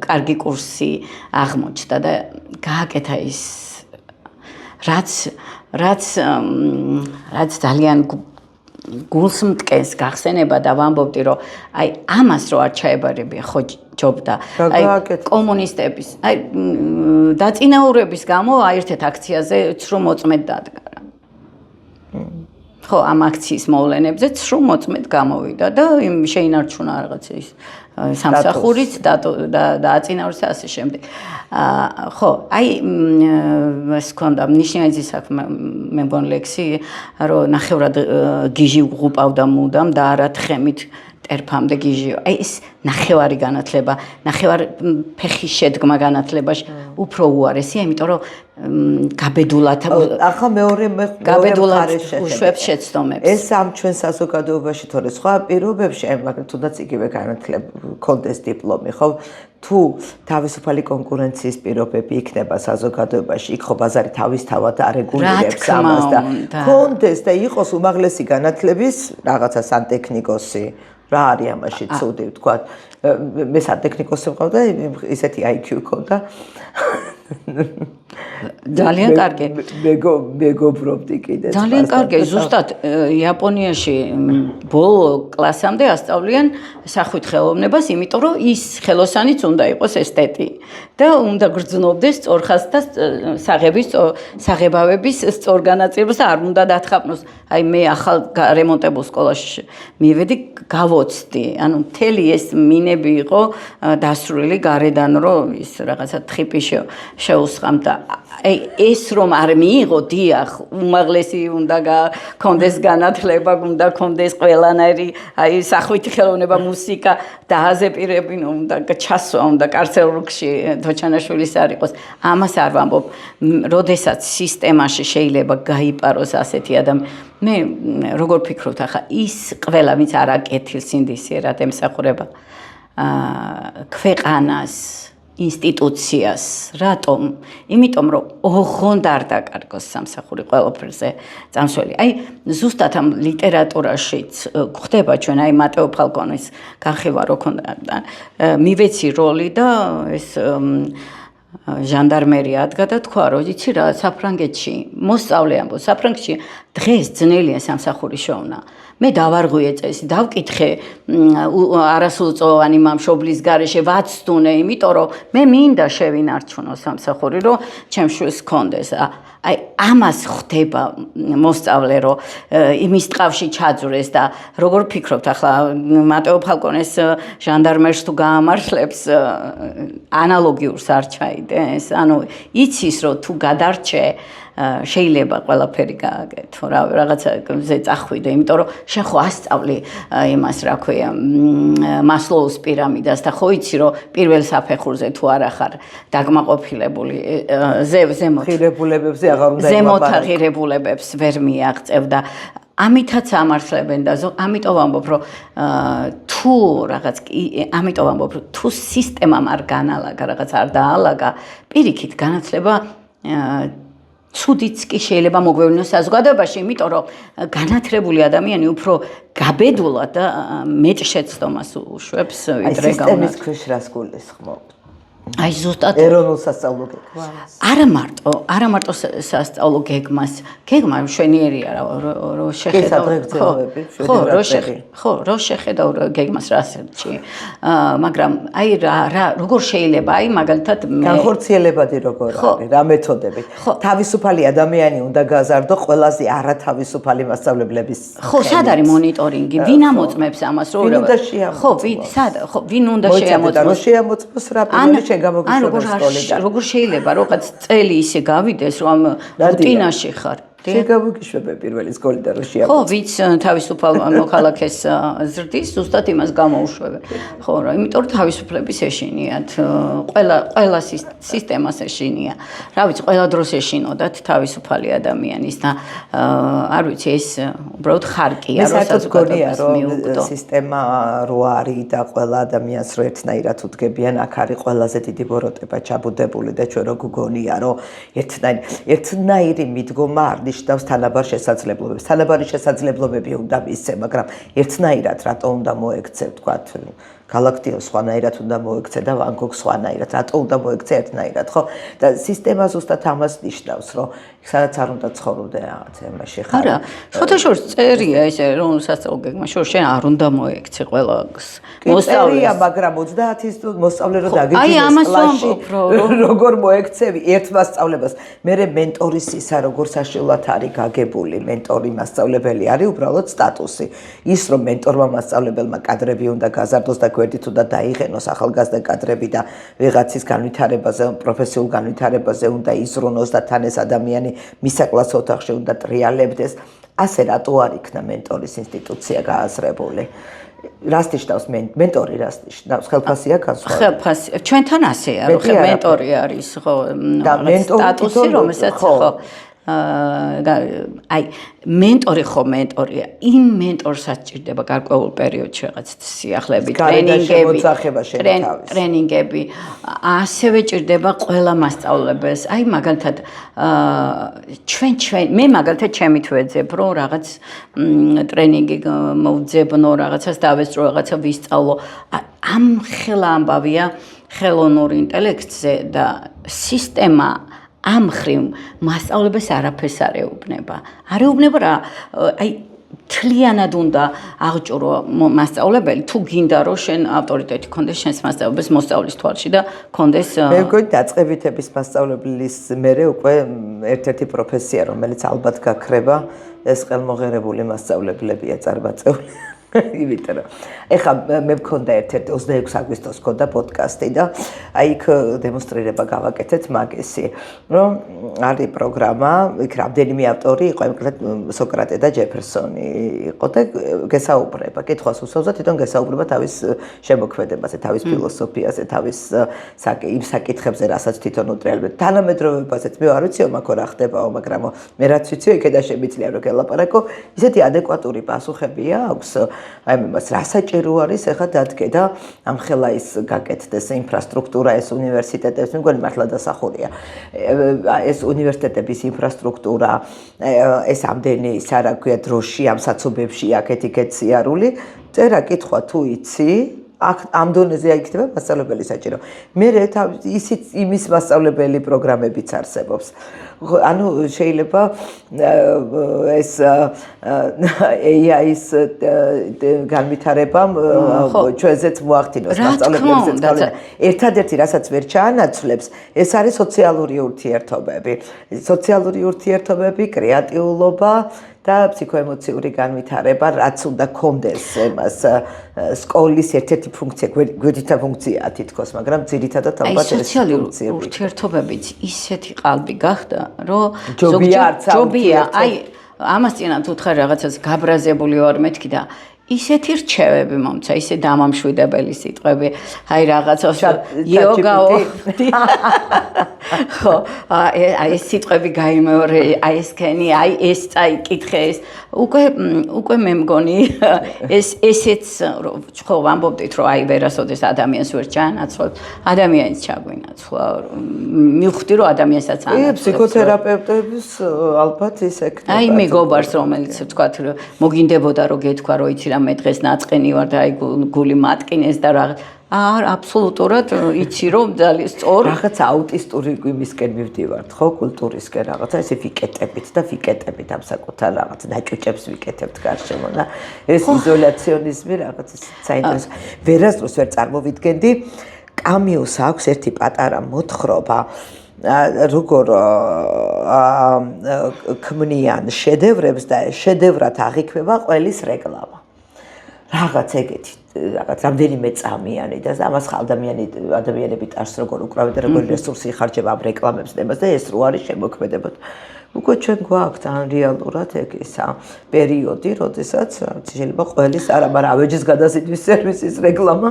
კარგი კურსი აღმოჩნდა და გააკეთა ის რაც ძალიან გულს მტკენს გახსენება და ვამბობდი რომ აი ამას რო არ ჩაებარებია ხო ჯობდა აი კომუნისტების აი დაწინაურების გამო აი ერთ აქციაზე ცრუ მოწმედ დადგარა ხო ამ აქციის მოვლენებზე ცრუ მოწმედ გამოვიდა და შეინარჩუნა რაღაც ის სამსახურიც და აწინაურდა ასე შემდეგ. ხო, აი ეს ქონდა ნიშნიაძის საქმე მე მგონი ლექსი, რომ ნახევრად გიჟი უღუპავდა მუდამ და არა თხემით ტერფამდე გიჟი. აი ეს ნახევარი განათლება, ნახევარ ფეხის შედგმა განათლებაში უფრო უარესია, იმიტომ რომ გაბედულად ახლა მეორე უშვებს შეცდომებს. ეს ამ ჩვენ საზოგადოებაში თორე სხვა პირობებში, აი მაგრამ თუნდაც იგივე განათლება კონდეს დიპლომი, ხო? თუ თავისუფალი კონკურენციის პირობები იქნება საზოგადოებაში, იქ ხო ბაზარი თავისთავად არეგულირებს ამას და კონდეს და იყოს უმაღლესი განათლების რაღაცა სანტექნიკოსი. რა არის ამაში ცუდი, ვთქვათ, მე სანტექნიკოსი მყავდა, ისეთი IQ მქონდა. ძალიან კარგი. მეგობრობდი კიდე. ძალიან კარგი, ზუსტად იაპონიაში ბოლო კლასამდე ასწავლიან სახვით ხელოვნებას, იმიტომ რომ ის ხელოსანიც უნდა იყოს ესტეტი და უნდა გრძნობდეს სწორხაზთა საღებავების სწორ განაწილებას და არ უნდა დათხაპნოს. აი მე ახალ რემონტებულ სკოლაში მივედი, გავოცდი. ანუ მთელი ეს მინები იყო დასრული გარედან, რომ ის რაღაცა თხიპი შეუსხამდა. აი ეს რომ არ მიიღო დიახ უმაღლესი უნდა გქონდეს განათლება უნდა გქონდეს ყველანაირი აი სახვითი ხელოვნება მუსიკა და აზეპირები უნდა ჩასვა უნდა კარცერულში თოჩანაშვილის არ იყოს ამას არ ვამბობ როდესაც სისტემაში შეიძლება გაიპაროს ასეთი ადამიანი მე როგორ ფიქრობთ ახლა ის ყველა ვინც არ აკეთილ სინდისიერად ემსახურება ქვეყანას ინსტიტუციას რატომ იმიტომ რომ ოღონდ არ დაკარგოს სამსახური ყველაფერზე წამსველი აი ზუსტად ამ ლიტერატურაშიც გვხდება ჩვენ აი მატეო ფალკონის განხილვა რო ქონდა მივეცი როლი და ეს ჟანდარმერია ადგა და თქვა რომ იცი რა საფრანგეთში მოსწავლე ამბობს საფრანგეთში დღეს ძნელია სამსახური შოვნა მე დავარღვიე წესი დავკითხე არასრულწლოვანი მამშობლის გარეშე ვაცდუნე იმიტომ რომ მე მინდა შევინარჩუნო სამსახური რომ ჩემს შვილს ჰქონდეს აი ამას ხდება მოსწავლე რომ იმის ტყავში ჩაძვრეს და როგორ ფიქრობთ ახლა მატეო ფალკონეს ჟანდარმერს თუ გაამართლებს ანალოგიურს არ ჩაიდეს ანუ იცის რომ თუ გადარჩე შეიძლება ყველაფერი გააკეთო რა რაღაცაზე წახვიდე იმიტომ რომ შენ ხო ასწავლი იმას რა ქვია მასლოუს პირამიდას და ხო იცი რომ პირველ საფეხურზე თუ არ ახარ დაგმაყოფილებული ზემოთ ღირებულებებზე აღარ უნდა ზემოთ ღირებულებებს ვერ მიაღწევ და ამითაც ამართლებენ და ამიტომ ვამბობ რომ თუ რაღაც ამიტომ ვამბობ რომ თუ სისტემამ არ განალაგა რაღაც არ დაალაგა პირიქით განათლება ცუდიც კი შეიძლება მოგვევლინოს საზოგადოებაში, იმიტომ რომ განათლებული ადამიანი უფრო გაბედულად და მეტ შეცდომას უშვებს ვიდრე სისტემის ქვეშ რას გულისხმობ? აი ზუსტად ეროვნულ სასწავლო გეგმას. არა მარტო სასწავლო გეგმას. გეგმა მშვენიერია რა შეხედავ. რო შეხედავ გეგმას რასეთში. მაგრამ აი რა როგორ შეიძლება აი მაგალითად განხორციელებადი როგორ არის, რა მეთოდებით. თავისუფალი ადამიანი უნდა გაზარდო ყველაზე არათავისუფალი მასწავლებლების. ხო, სად არის მონიტორინგი? ვინ ამოწმებს ამას? ვინ უნდა შეამოწმოს? ხო, ვინ უნდა შეამოწმოს? რო შეამოწმოს რა პირველი შეგამოგიშვება სკოლიდან. როგორ შეიძლება რაღაც წელი ისე გავიდეს რომ რუტინაში ხარ? შეგამოგიშვება პირველი სკოლიდან რო შეამოწმოს. ხო, ვიც თავისუფალ მოქალაქეს ზრდის, ზუსტად იმას გამოუშვებენ. ხო, რა, იმიტომ რომ თავისუფლების ეშინიათ, ყველა სისტემას ეშინია. რა ვიცი, ყველა დროს ეშინოდათ თავისუფალი ადამიანის და არ ვიცი, ეს უბრალოდ ხარკია, რომ საზოგადოებას მიუგდო. სისტემა რო არის და ყველა ადამიანს რო ერთნაირად უდგებიან, აქ არის ყველაზე დიდი ბოროტება ჩაბუდებული და ჩვენ რო გგონია, რომ ერთნაირი მიდგომა არ ნიშნავს თანაბარ შესაძლებლობებს. თანაბარი შესაძლებლობები უნდა მისცე, მაგრამ ერთნაირად რატო უნდა მოექცე, ვთქვათ, გალაქტიო სხვანაირად უნდა მოექცე და ვან გოგს სხვანაირად, რატო უნდა მოექცე ერთნაირად, ხო? და სისტემა ზუსტად ამას ნიშნავს, რომ სადაც არ უნდა ცხოვრობდე რაღაც იმაში ხარ. არა, შოთაშორის წერია ესე რომ სასწავლო გეგმა შორს შენ არ უნდა მოექცე ყველას. მოსწავლეა, მაგრამ 30-ის მოსწავლე რო დაგიჭირდეს კლასში, როგორ მოექცევი ერთ მასწავლებას. მე მენტორის ისა როგორ საშუალად არის გაგებული, მენტორი მასწავლებელი არის უბრალოდ სტატუსი. ის რომ მენტორმა მასწავლებელმა კადრები უნდა გაზარდოს და გვერდით უნდა დაიღენოს ახალგაზრდა კადრები და ვიღაცის განვითარებაზე, პროფესიულ განვითარებაზე უნდა იზრუნოს და თან ეს ადამიანი მისაკლასო ოთახში უნდა ტრიალებდეს. ასე რატო არ იქნა მენტორის ინსტიტუცია გააზრებული? რას ნიშნავს მენტორი, რას ნიშნავს? ხელფასია განსხვავებული. ხელფასი, ჩვენთან ასეა, რომ მენტორი არის, ხო, სტატუსი, რომელსაც ხო აი მენტორი ხო მენტორია იმ მენტორსაც ჭირდება გარკვეულ პერიოდში რაღაც სიახლეები ტრენინგები ასევე ჭირდება ყველა მასწავლებელს აი მაგალითად ჩვენ მე მაგალითად ჩემით ვეძებ რომ რაღაც ტრენინგი მოვძებნო რაღაცას დავესწრო რაღაცა ვისწავლო ამ ხელა ამბავია ხელოვნურ ინტელექტზე და სისტემა ამ ხრივ მასწავლებლებს არაფერს არ ეუბნება. არ ეუბნება რა, აი თლიანად უნდა აღჭურო მასწავლებელი თუ გინდა რომ შენ ავტორიტეტი ქონდეს შენს მასწავლებელს მოსწავლის თვალში და ქონდეს მე მგონი დაწყებითების მასწავლებლის მერე უკვე ერთ-ერთი პროფესია რომელიც ალბათ გაქრება ეს ხელმოღერებული მასწავლებლებია წარმატებული. იმიტომ რომ ეხლა მე მქონდა ერთ-ერთი 26 აგვისტოს მქონდა პოდკასტი და აი იქ დემონსტრირება გავაკეთეთ მაგისი რომ არის პროგრამა იქ რამდენიმე ავტორი იყო იმკლეთ სოკრატე და ჯეფერსონი იყო და გესაუბრება კითხვას უსვამს და თვითონ გესაუბრება თავის შემოქმედებაზე თავის ფილოსოფიაზე თავის იმ საკითხებზე რასაც თვითონ უტრიალებდა თანამედროვეობაზეც მე არ ვიციო მაგ რა ხდებაო მაგრამ მე რაც ვიციო იქედა შემიძლია რომ გელაპარაკო ისეთი ადეკვატური პასუხებია აქვს აი მას რა საჭირო არის ახლა დადგე და ამხელა ის გაკეთდეს ინფრასტრუქტურა ეს უნივერსიტეტების მე მგონი მართლა დასახურია ეს უნივერსიტეტების ინფრასტრუქტურა ეს ამდენი ის არა ქვია დროში ამ საცობებში აქეთ-იქეთ სიარული წერა კითხვა თუ იცი აქ ამ დონეზე იქნება მასწავლებელი საჭირო მე ისიც იმის მასწავლებელი პროგრამებიც არსებობს ანუ შეიძლება ეს AI-ის განვითარებამ ჩვენზეც მოახდინოს მასწავლებლებსაც გავლენა. ერთადერთი რასაც ვერ ჩაანაცვლებს, ეს არის სოციალური ურთიერთობები. სოციალური ურთიერთობები, კრეატიულობა და ფსიქოემოციური განვითარება, რაც უნდა კონდეს მას სკოლის ერთ-ერთი ფუნქცია, გვერდითა ფუნქციაა თითქოს, მაგრამ ძირითადად ალბათ ეს სოციალური ურთიერთობებიც ისეთი ყალბი გახდა, რომ ჯობია, აი ამას წინათ უთხარ რაღაცას გაბრაზებული ვარ მეთქი და ისეთი რჩევები მომცა, ისე დამამშვიდებელი სიტყვები, აი რაღაცას იოგაო. ხო, აი ეს სიტყვები გაიმეორე, აი ეს კენი, აი ეს წაიკითხე ეს. უკვე მე მგონი ესეც ხო ვამბობდით რომ აი ვერასოდეს ადამიანს ვერ ჩაანაცვლებ, ადამიანს ჩაგვინაცვლა. მივხვდი რომ ადამიანსაც ანაცვლებს. ფსიქოთერაპევტების ალბათ ის ეკნება. აი მეგობარს რომელიც ვთქვათ მოგინდებოდა რომ გეთქვა რომ იცი რა და მე დღეს ნაწყენი ვარ და აი გული მატკინეს და რაღაც აბსოლუტურად იცი რომ ძალიან სწორ რაღაცა აუტისტური გვიმისკენ მივდივართ ხო კულტურისკენ რაღაცა ესე ვიკეტებით და ვიკეტებით ამ საკუთარ რაღაც დაჭუჭებს ვიკეტებთ გარშემო და ეს იზოლაციონიზმი რაღაც საინტერესო ვერასდროს ვერ წარმოვიდგენდი კამიუს აქვს ერთი პატარა მოთხრობა როგორ ქმნიან შედევრებს და შედევრად აღიქვება ყველის რეკლამა რაღაც ეგეთი რაღაც რამდენიმე წამიანი და ამას ადამიანები ტარს როგორ უკრავენ და როგორ რესურსი იხარჯება ამ რეკლამებს ნებას და ეს რო არის შემოქმედებოდ უკვე ჩვენ გვაქვს ან რეალურად ეგ ისა პერიოდი როდესაც შეიძლება ყველის არა მაგრამ ავეჯის გადაზიდვის სერვისის რეკლამა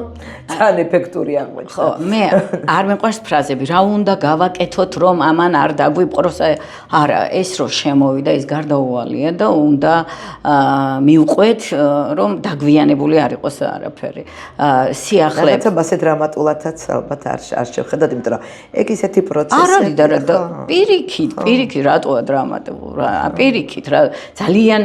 ძალიან ეფექტური აღმოჩნდა ხო მე არ მეყვარს ფრაზები რა უნდა გავაკეთოთ რომ ამან არ დაგვიპყროს არა ეს რო შემოვიდა ის გარდაუვალია და უნდა მივყვეთ რომ დაგვიანებული არ იყოს არაფერი სიახლე რაღაცა მასე დრამატულადაც ალბათ არ შევხედოთ იმიტომ რომ ეგ ისეთი პროცესი არ არის და პირიქით რატოა დრამატული პირიქით რა ძალიან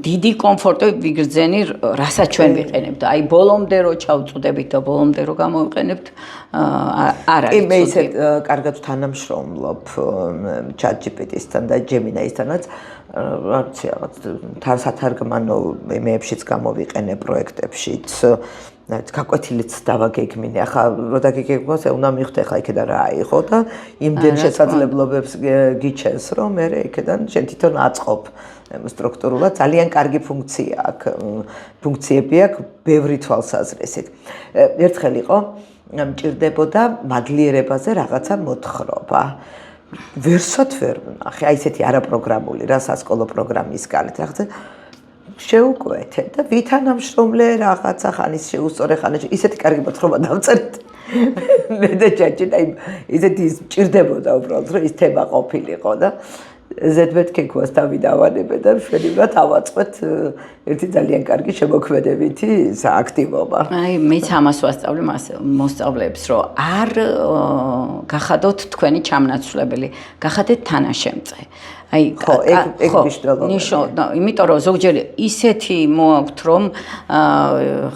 დიდი კომფორტი ვიგრძენი რასაც ჩვენ ვიყენებთ აი ბოლომდე რო ჩავწუდებით და ბოლომდე რო გამოვიყენებთ არ არის მე ისე კარგად თანამშრომლობ ChatGPT-სთან და Gemini-სთანაც რაც სათარგმანო იმეებშიც გამოვიყენე პროექტებშიც გაკვეთილიც დავაგეგმინე ახლა რო დაგეგმოს უნდა მივხვდე ახლა იქიდან რა იყო და იმდენ შესაძლებლობებს გიჩენს რომ მე იქიდან შენ თვითონ აწყობ სტრუქტურულად ძალიან კარგი ფუნქცია აქვს ფუნქციები აქვს ბევრი თვალსაზრისით ერთხელ იყო მჭირდებოდა მადლიერებაზე რაღაცა მოთხრობა ვერსად ვერ ვნახე აი ესეთი არაპროგრამული რა სასკოლო პროგრამის გარეთ რაღაცა შეუკვეთე და ვითანამშრომლე რაღაცა ხანის შეუსწორე ხანაში ისეთი კარგი მოთხრობა დავწერეთ მე და ჭაჭი და ისეთი მჭირდებოდა უბრალოდ რომ ის თემა ყოფილიყო და ზედმეტკექვას დავიდავანებე და მშვენივრად ავაწყოთ ერთი ძალიან კარგი შემოქმედებითი აქტივობა. აი მეც ამას ვასწავლე მოსწავლეებს რომ არ გახადოთ თქვენი ჩამნაცვლებელი, გახადეთ თანაშემწე. აი ხო, ეგ მნიშვნელოვანია. იმიტომ რომ ზოგჯერ ისეთი მოაქვთ რომ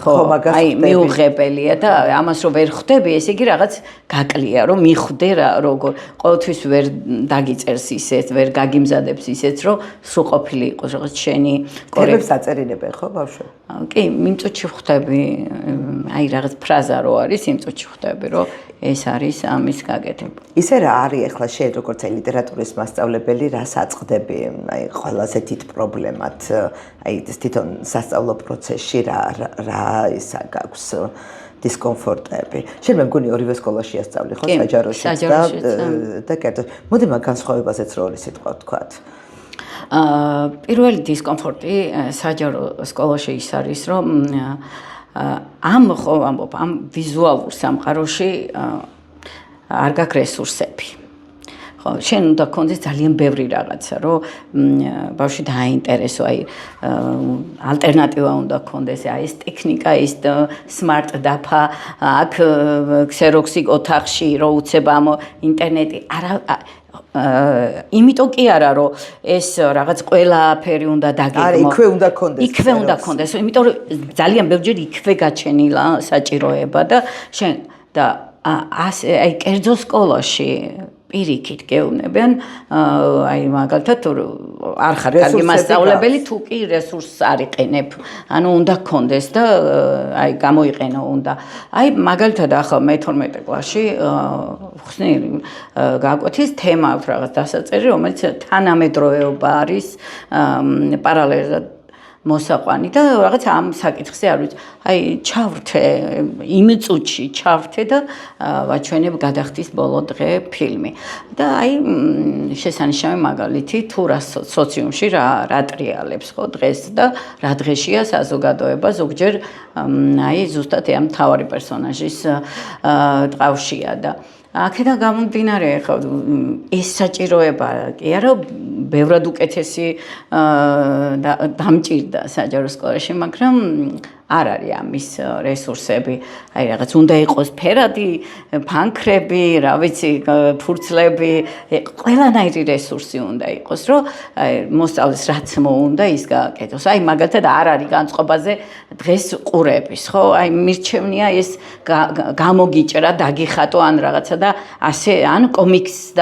ხო აი მიუღებელია და ამას რომ ვერ ხვდები, ესე იგი რაღაც გაკლია რომ მიხვდე რა როგორ ყოველთვის ვერ დაგიწერს ისეთ, ვერ გაგიმზადებს ისეთ რომ სრულყოფილი იყოს რაღაც შენი კორექტ საწერინებენ ხო ბავშვები? კი, იმ წუთში ხვდები აი რაღაც ფრაზა რო არის, იმ წუთში ხვდები რომ ეს არის ამის გაკეთება. ისე რა არის ახლა შენ როგორც ლიტერატურის მასწავლებელი რა საწყდები აი ყველაზე დიდ პრობლემად აი თვითონ სასწავლო პროცესში რა ისა გაქვს დისკომფორტები. შენ მე მგონი ორივე სკოლაში ასწავლი ხო საჯაროშიც და კერძო. მოდი მაგ განსხვავებაზეც რო ორი სიტყვა ვთქვათ. პირველი დისკომფორტი საჯარო სკოლაში ის არის რომ ამ ვიზუალურ სამყაროში არ გაქვს რესურსები. ხო, შენ უნდა გქონდეს ძალიან ბევრი რაღაცა, რომ ბავშვი დააინტერესო, აი ალტერნატივა უნდა გქონდეს, აი ეს ტექნიკა, ის smart დაფა, აქ ქსეროქსი ოთახში რო უცებ ამ ინტერნეტი იმიტომ კი არა რომ ეს რაღაც ყველაფერი უნდა დაგეგმო. არა, იქვე უნდა გქონდეს. იქვე უნდა გქონდეს, იმიტომ რომ ძალიან ბევრჯერ იქვე გაჩენილა საჭიროება და შენ და აი კერძო სკოლაში პირიქით გეუბნებიან აი მაგალითად არ ხარ კარგი მასწავლებელი თუ კი რესურსს არ იყენებ ანუ უნდა გქონდეს და აი გამოიყენო უნდა აი მაგალითად ახლა მე-12 კლასში ხსნირი გაკვეთის თემა აქვს რაღაც დასაწერი რომელიც თანამედროვეობა არის პარალელურად მოსაყვანი და რაღაც ამ საკითხზე არ ვიცი. აი ჩავრთე იმ წუთში ჩავრთე და ვაჩვენებ გადახდის ბოლო დღე ფილმი. და აი შესანიშნავი მაგალითი თუ რა სოციუმში რა ტრიალებს ხო დღეს და რა დღეშია საზოგადოება ზოგჯერ აი ზუსტად ამ მთავარი პერსონაჟის ტყავშია და აქედან გამომდინარე ხო ეს საჭიროება კი არა ბევრად უკეთესი დამჭირდა საჯარო სკოლაში მაგრამ არ არის ამის რესურსები. აი რაღაც უნდა იყოს ფერადი, ფანქრები, რა ვიცი, ფურცლები, ყველანაირი რესურსი უნდა იყოს, რომ მოსწავლეს რაც მოუნდა ის გააკეთოს. აი მაგალითად არ არის განწყობაზე დღეს ყურების, ხო? აი მირჩევნია ეს გამოგიჭრა, დაგიხატო ან რაღაცა და ასე ან კომიქსს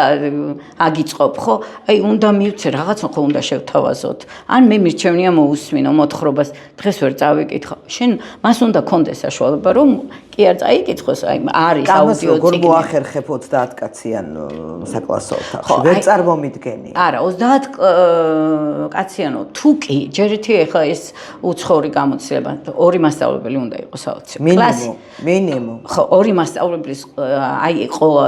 აგიწყობ, ხო? აი უნდა მივცე რაღაცა ხო უნდა შევთავაზოთ. ან მე მირჩევნია მოусმინო მოთხრობას, დღეს ვერ წავიკითხო. შენ მას უნდა კონდეს საშუალება რომ კი არ წაიკითხოს, აი არის აუდიო როგორ მოახერხებ 30 კაციან საკლასო ოთახში? ვერ წარმომიდგენი. არა, 30 კაციანო, თუ კი, ჯერ ერთი ეხლა ეს უცხოური გამოცდილება, ორი მასწავლებელი უნდა იყოს აუცილებლად. მინიმუმ. ხო, ორი მასწავლებლის აი ყოლა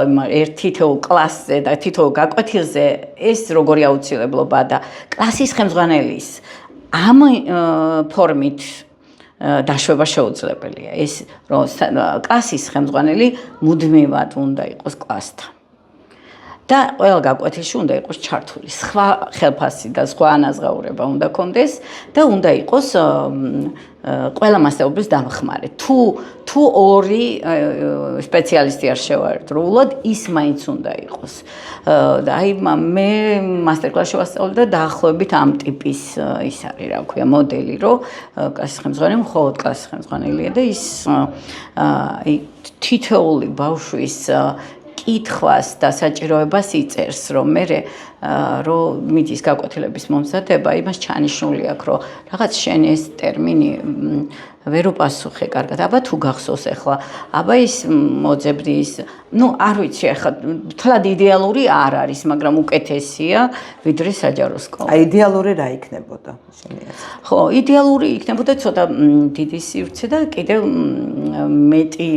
თითოეულ კლასზე და თითოეულ გაკვეთილზე ეს როგორი აუცილებლობა და კლასის ხელმძღვანელის ამ ფორმით დაშვება შეუძლებელია. ეს რომ კლასის ხელმძღვანელი მუდმივად უნდა იყოს კლასთან. და ყველა გაკვეთილში უნდა იყოს ჩართული. სხვა ხელფასი და სხვა ანაზღაურება უნდა კონდეს და უნდა იყოს ყველა მასწავლებლის დამხმარე. თუ ორი სპეციალისტი არ შევარდროულად, ის მაინც უნდა იყოს. და აი მე მასტერკლასში ვასწავლე და დაახლოებით ამ ტიპის ის არის, რა ქვია, მოდელი, რომ კლასის ხელმძღვანელი მხოლოდ კლასის ხელმძღვანელია და ის თითოეული ბავშვის კითხვას და საჭიროებას იწერს, რომ მე რომ მიდის გაკვეთილების მომზადება, იმას ჩანიშნული აქვს, რომ რაღაც შენ ეს ტერმინი ვერ უპასუხე კარგად. აბა თუ გახსოვს ახლა, აბა ის მოძებდი ის, არ ვიცი ახლა, თლად იდეალური არ არის, მაგრამ უკეთესია, ვიდრე საჯარო სკოლა. აი იდეალური რა იქნებოდა შენი აზრით? ხო, იდეალური იქნებოდა ცოტა დიდი სივრცე და კიდევ მეტი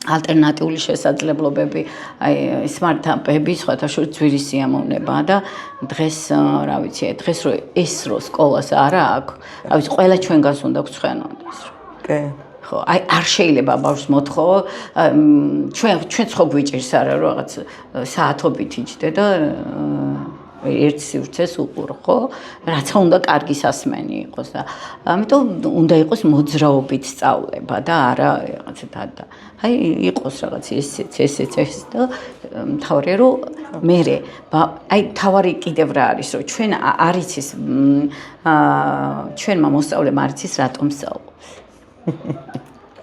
ალტერნატიული შესაძლებლობები, აი სმარტ-აპები, სხვათა შორის ძვირი სიამოვნება და დღეს, რა ვიცი, დღეს რომ ეს რო სკოლას არა აქვს, რა ვიცი, ყველა ჩვენგანს უნდა გვცხენოდეს. კი. ხო, აი არ შეიძლება ბავშვს მოთხოვო, ჩვენ ხო გვიჭირს არა რომ რაღაც საათობით იჯდე და ერთ სივრცეს უყურო, ხო? რაცა უნდა კარგი სასმენი იყოს და ამიტომ უნდა იყოს მოძრაობით სწავლება და არა რაღაცა და აი იყოს რაღაც ესეც და მთავარია რომ მე აი თავარი კიდევ რა არის რომ ჩვენ არ იცის ჩვენმა მოსწავლემ არ იცის რატომ სწავლობს.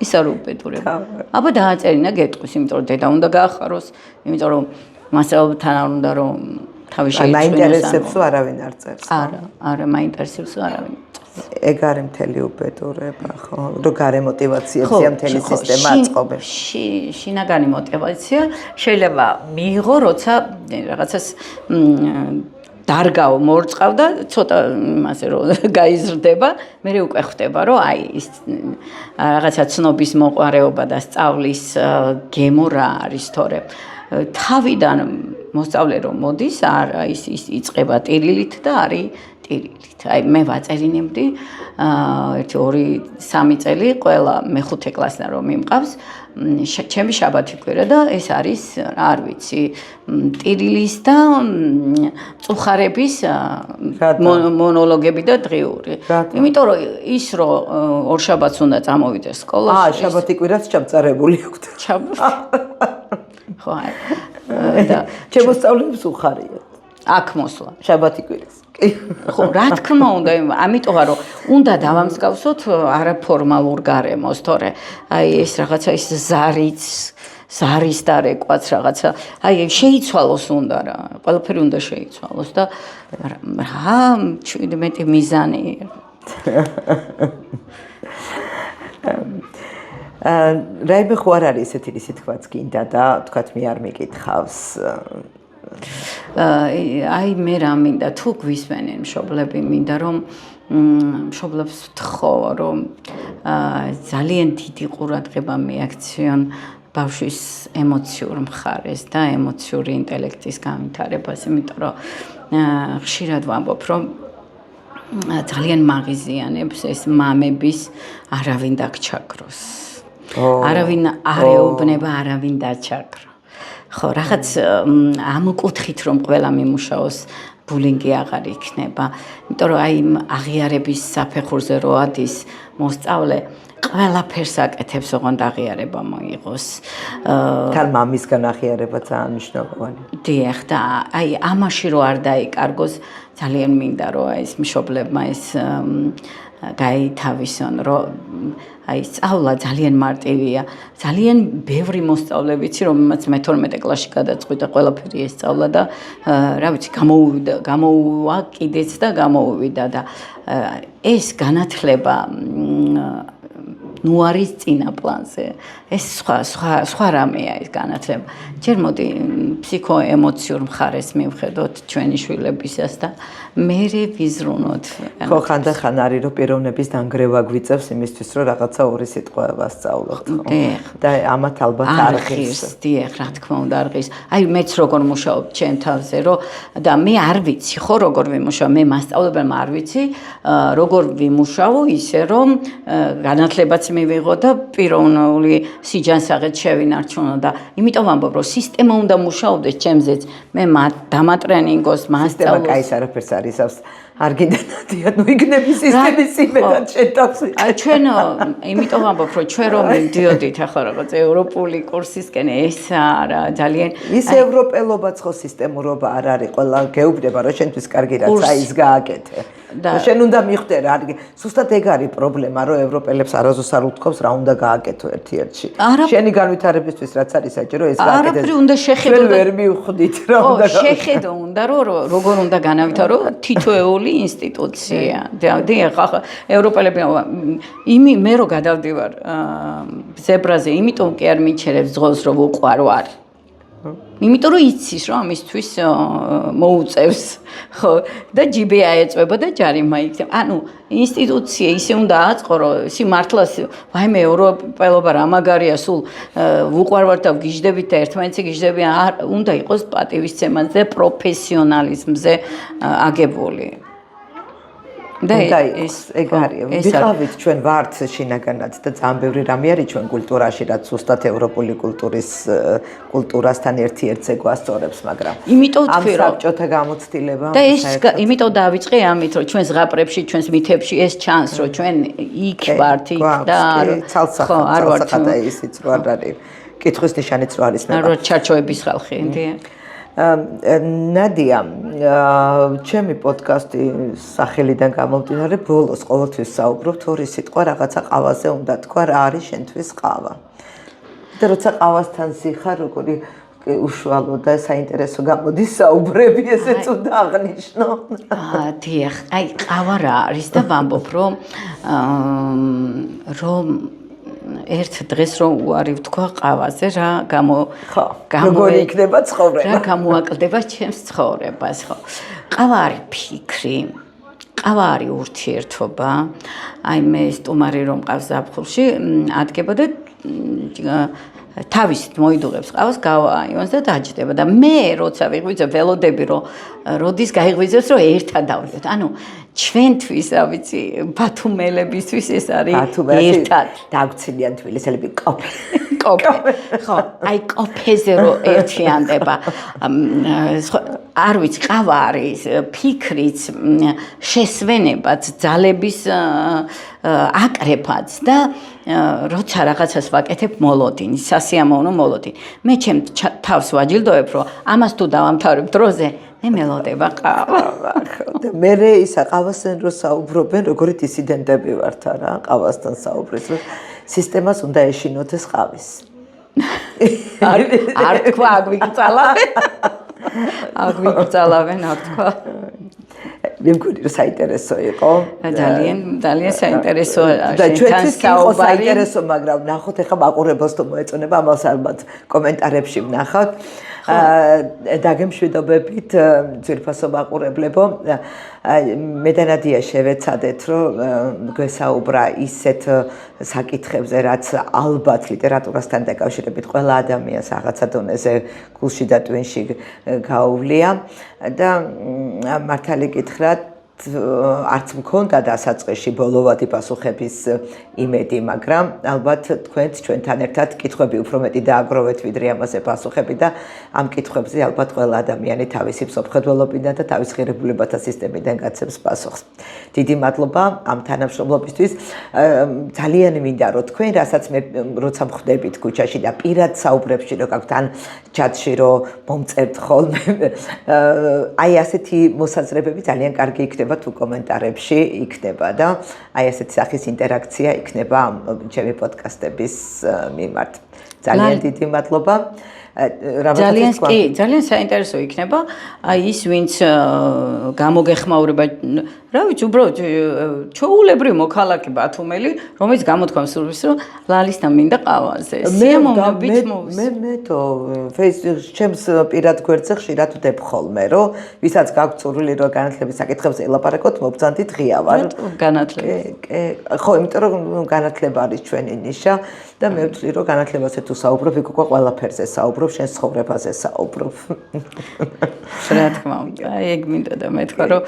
ის არ უბედურება. აბა დააწერინა გეტყვის, იმიტომ რომ დედა უნდა გაახაროს, იმიტომ რომ მასწავლებელთან არ უნდა რომ თავი შეიცვენოს. მაინტერესებს არავინ არ წერს. არა, მაინტერესებს არავინ. ეგ არის მთელი უბედურება, ხო? რომ გარე მოტივაციებია მთელი სისტემა აწყობებს. შინაგანი მოტივაცია შეიძლება მიიღო, როცა რაღაცას დარგაო მორწყავდა, ცოტა იმასე რომ გაიზრდება, მე უკვე ხვდება, რომ აი ის რაღაცა ცნობის მოყარეობა და სწავლის გემო რა არის, თორე თავიდან მოსწავლე რომ მოდის, ის იწყება ტირილით და არის ტირილით. აი მე ვაწერინებდი 1-2-3 წელი ყველა მე-5 კლასიდან რომ მიმყავს ჩემი შაბათი-კვირა და ეს არის არ ვიცი ტირილის და წუხარების მონოლოგები და დღიური. იმიტომ რომ ის რომ ორშაბათს უნდა წამოვიდეს სკოლაში. შაბათი-კვირაც ჩამწარებული აქვს. ხო, და შემოსწავლებს უხარია. აქ მოსვლა. შაბათი-კვირას. ხო, რა თქმა უნდა, ამიტომ რომ უნდა დავამსგავსოთ არაფორმალურ გარემოს, თორე აი ეს რაღაცა ის ზარის და რეკვაც რაღაცა, აი შეიცვალოს უნდა რა, ყველაფერი უნდა შეიცვალოს და რა 17 მიზანი. რაიმე ხო არ არის ესეთი რისი თქვაც გინდა და თქვათ მე არ მეკითხავს. აი მე რა მინდა თუ გვისმენენ მშობლები მინდა რომ მშობლებს ვთხოვ რომ ძალიან დიდი ყურადღება მიაქციონ ბავშვის ემოციურ მხარეს და ემოციური ინტელექტის განვითარებას, იმიტომ რომ ხშირად ვამბობ რომ ძალიან მაღიზიანებს ეს მამების არავინ დაგჩაგროს. არავინ არ ეუბნება, არავინ დაჩაგრო. ხო, რაღაც ამ კუთხით რომ ყველა მიმუშაოს, ბულინგი აღარ იქნება. იმიტომ რომ აი აღიარების საფეხურზე რო ადის მოსწავლე ყველაფერს აკეთებს, ოღონდ აღიარება მოიღოს. თან მამისგან აღიარება ძალიან მნიშვნელოვანია. დიახ, და აი ამაში რო არ დაიკარგოს, ძალიან მინდა რომ აი ეს მშობლებმა ეს გაითავისონ, რომ აი სწავლა ძალიან მარტივია. ძალიან ბევრი მოსწავლე ვიცი, რომელმაც მე-12 კლასში გადაწყვიტა ყველაფერი ესწავლა და რა ვიცი, გამოუვა კიდეც და გამოუვიდა და ეს განათლება ნუ არის წინა პლანზე. ეს სხვა რამეა ეს განათლება. ჯერ მოდი ფსიქოემოციურ მხარეს მივხედოთ ჩვენი შვილებისას და მერე ვიზრუნოთ. ხო, ხანდახან არის რომ პიროვნების დანგრევა გვიწევს იმისთვის რომ რაღაცა ორი სიტყვა ვასწავლოთ, ხო? და ამათ ალბათ არ ღირს. დიახ, რა თქმა უნდა არ ღირს. აი მეც როგორ მუშაობ ჩემ თავზე რომ და მე არ ვიცი ხო როგორ ვიმუშაო, მე მასწავლებელმა არ ვიცი როგორ ვიმუშაო ისე რომ განათლებაც მივიღო და პიროვნული სიჯანსაღეთ შევინარჩუნო და იმიტომ ვამბობ რომ სისტემა უნდა მუშაობდეს ჩემზეც მე დამატრენინგოს მასწავლოს კაის არაფერს არ ისავს არ გიდანადია ნუ იქნები სისტემის იმედად შეტავს აი ჩვენ იმიტომ ვამბობ რომ ჩვენ რომ მივდიოდით ახლა რაღაც ევროპული კურსისკენ ეს არა ძალიან ის ევროპელობაც ხო სისტემურობა არ არის ყველა გეუბნება რომ შენთვის კარგი რაც აი ის გააკეთე და შენ უნდა მიხვდე რა ზუსტად ეგ არის პრობლემა რომ ევროპელებს არასდროს არ უთქვამს რა უნდა გააკეთო ერთ-ერთში შენი განვითარებისთვის რაც არის საჭირო ეს გააკეთე არაფერი უნდა შეხედო და ვერ მივხვდით რა უნდა შეხედო უნდა რომ როგორ უნდა განავითარო თითოეული ინსტიტუცია დიახ ახლა ევროპელები მე რო გადავდივარ ზებრაზე იმიტომ კი არ მიჩერებს ძღოლს რომ უყვარო არის იმიტომ რომ იცის რომ ამისთვის მოუწევს ხო და ჯიბე აეწובה და ჯარიმა იქნება ანუ ინსტიტუცია ისე უნდა აწყო რომ სიმართლეს ვაიმე ევროპელობა რა მაგარია სულ უყვარვართ და გიждებით და ერთმანეთზე გიждები უნდა იყოს პატივისცემაზე პროფესიონალიზმზე აგებული და ეს ეგ არის ვიყავით ჩვენ ვართ შინაგანად და ძალიან ბევრი რამე არის ჩვენ კულტურაში რაც ზუსტად ევროპული კულტურასთან ერთ-ერთზე გვასწორებს მაგრამ იმიტომ თქვი რომ საბჭოთა გამოცდილება და ეს იმიტომ დავიწყე ამით რომ ჩვენ ზღაპრებში ჩვენს მითებში ეს ჩანს რომ ჩვენ იქ ვართ იქ და ხო არ ვართ და ისიც რო არ არის კითხვის ნიშანიც რო არის მე რო ჩარჩოების ხალხი ნადია ჩემი პოდკასტი სახელიდან გამომდინარე ბოლოს ყოველთვის საუბრობთ ორი სიტყვა რაღაცა ყავაზე უნდა თქვა რა არის შენთვის ყავა და როცა ყავასთან ზიხარ როგორი უშუალო და საინტერესო გამოდის საუბრები ესეც უნდა აღნიშნო დიახ აი ყავა რა არის და ვამბობ რომ ერთ დღეს რომ უარი ვთქვა ყავაზე რა როგორი იქნება ცხოვრება რა გამოაკლდება ჩემს ცხოვრებას ხო ყავა არის ფიქრი ყავა არის ურთიერთობა აი მე სტუმარი რომ ყავს ზაფხულში ადგება და თავისით მოიდუღებს ყავს გავაიონს და დაჯდება და მე როცა ვიღვიძებ ველოდები რომ როდის გაიღვიძებს რომ ერთად დავიდოთ ანუ ჩვენთვის რა ვიცი ბათუმელებისთვის ეს არის ერთად დაგცინიან თბილისელები კოფე ხო აი კოფეზე რომ ერთიანდება არ ვიცი ყავა არის ფიქრიც შესვენებაც ძალების აკრეფაც და როცა რაღაცას ვაკეთებ მოლოდინი სასიამოვნო მოლოდინი მე ჩემ თავს ვაჯილდოებ რომ ამას თუ დავამთავრებ დროზე მე მელოდება ყავა და მე ისა ყავასთან რო საუბრობენ როგორი დისიდენტები ვართ არა ყავასთან საუბრის რომ სისტემას უნდა ეშინოთ ეს ყავის არ თქვა აგვიგწალავენ არ თქვა მე მგონი რომ საინტერესო იყო ძალიან საინტერესოა და ჩვენთვის იყო საინტერესო მაგრამ ნახოთ ეხლა მაყურებელს თუ მოეწონება ამას ალბათ კომენტარებში ვნახავთ დაგემშვიდობებით ძვირფასო მაყურებლებო მე და ნადია შევეცადეთ რომ გვესაუბრა ისეთ საკითხებზე რაც ალბათ ლიტერატურასთან დაკავშირებით ყველა ადამიანს რაღაცა დონეზე გულში და ტვინში გაუვლია და მართალი გითხრათ არც მქონდა დასაწყისში ბოლოვადი პასუხების იმედი, მაგრამ ალბათ თქვენც ჩვენთან ერთად კითხვები უფრო მეტი დააგროვეთ, ვიდრე ამაზე პასუხები და ამ კითხვებზე ალბათ ყველა ადამიანი თავისი მსოფლმხედველობიდან და თავის ღირებულებათა სისტემიდან გაცემს პასუხს. დიდი მადლობა ამ თანამშრომლობისთვის. ძალიან მინდა რომ თქვენ, რასაც მე როცა მხვდებით ქუჩაში და პირად საუბრებში რო გაქვთ ან ჩატში რო მომწერთ ხოლმე, აი ასეთი მოსაზრებები ძალიან კარგი იქნება თუ კომენტარებში იქნება და აი ასეთი სახის ინტერაქცია იქნება ჩემი პოდკასტების მიმართ. ძალიან დიდი მადლობა. ძალიან საინტერესო იქნება აი ის ვინც გამოგეხმაურება რა ვიცი უბრალოდ ჩაულებრივ მოქალაქე ბათუმელი რომელიც გამოთქვამს სურვილს რომ ლალისთან მინდა ყავაზე სიამოვნებით მოვის მე თო Facebook ჩემს პირად გვერდზე ხშირად ვდებ ხოლმე რომ ვისაც გაქვთ სურვილი რომ განათლების საკითხებზე ელაპარაკოთ მობრძანდით ღია ვარ განათლება ხო იმიტომ რომ განათლება არის ჩვენი ნიშა და მე ვთვლი რომ განათლებაზე თუ საუბრობ იქ უკვე ყველაფერზე საუბრობ შენ ცხოვრებაზე საუბრობ რა თქმა უნდა ეგ მინდა და მეთქვა რომ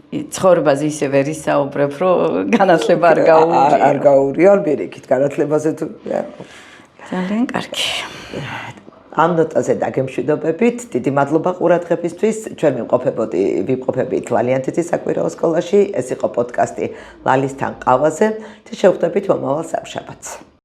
ცხოვრებაზე ისე ვერ ისაუბრებ რომ განათლება არ გაურიო პირიქით განათლებაზე თუ ძალიან კარგი ამ ნოტაზე დაგემშვიდობებით დიდი მადლობა ყურადღებისთვის ჩვენ ვიმყოფებით ლალიანთეთის საკვირაო სკოლაში ეს იყო პოდკასტი ლალისთან ყავაზე და შევხვდებით მომავალ სამშაბათს